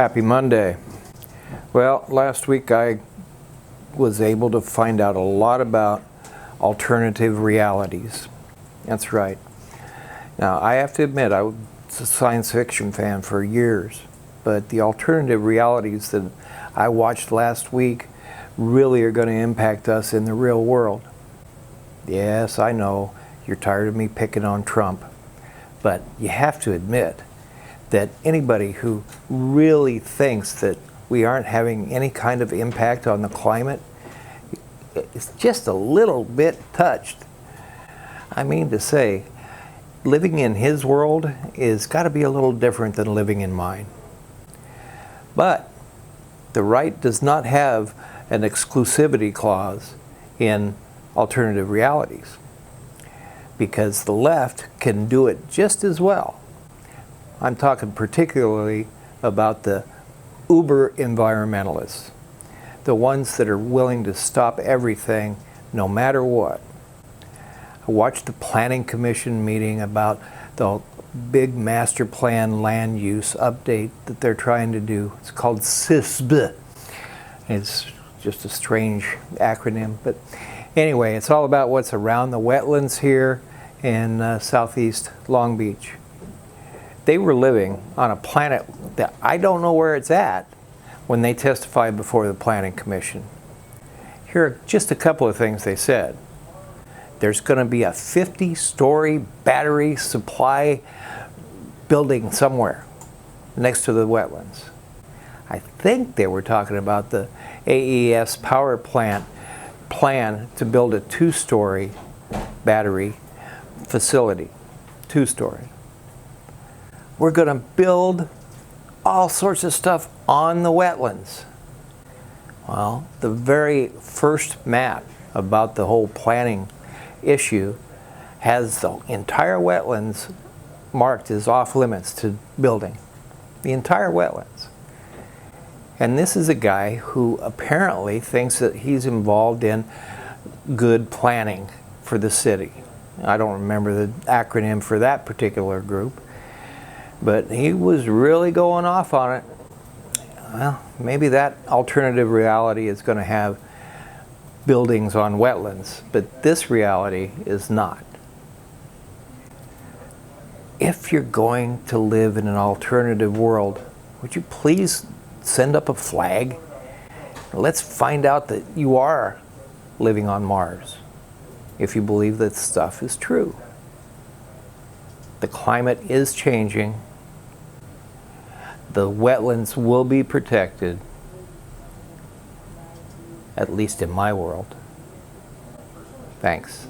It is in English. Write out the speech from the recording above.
Happy Monday. Well, last week I was able to find out a lot about alternative realities. That's right. Now, I have to admit, I was a science fiction fan for years, but the alternative realities that I watched last week really are going to impact us in the real world. Yes, I know you're tired of me picking on Trump, but you have to admit that anybody who really thinks that we aren't having any kind of impact on the climate is just a little bit touched. I mean to say, living in his world is got to be a little different than living in mine. But the right does not have an exclusivity clause in alternative realities, because the left can do it just as well. I'm talking particularly about the uber environmentalists, the ones that are willing to stop everything no matter what. I watched the Planning Commission meeting about the big master plan land use update that they're trying to do. It's called CISB. It's just a strange acronym, but anyway, it's all about what's around the wetlands here in southeast Long Beach. They were living on a planet that I don't know where it's at when they testified before the Planning Commission. Here are just a couple of things they said. There's going to be a 50-story battery supply building somewhere next to the wetlands. I think they were talking about the AES power plant plan to build a 2-story battery facility. 2-story. We're going to build all sorts of stuff on the wetlands. Well, the very first map about the whole planning issue has the entire wetlands marked as off limits to building. The entire wetlands. And this is a guy who apparently thinks that he's involved in good planning for the city. I don't remember the acronym for that particular group, but he was really going off on it. Well, maybe that alternative reality is going to have buildings on wetlands, but this reality is not. If you're going to live in an alternative world, would you please send up a flag? Let's find out that you are living on Mars, if you believe that stuff is true. The climate is changing. The wetlands will be protected, at least in my world. Thanks.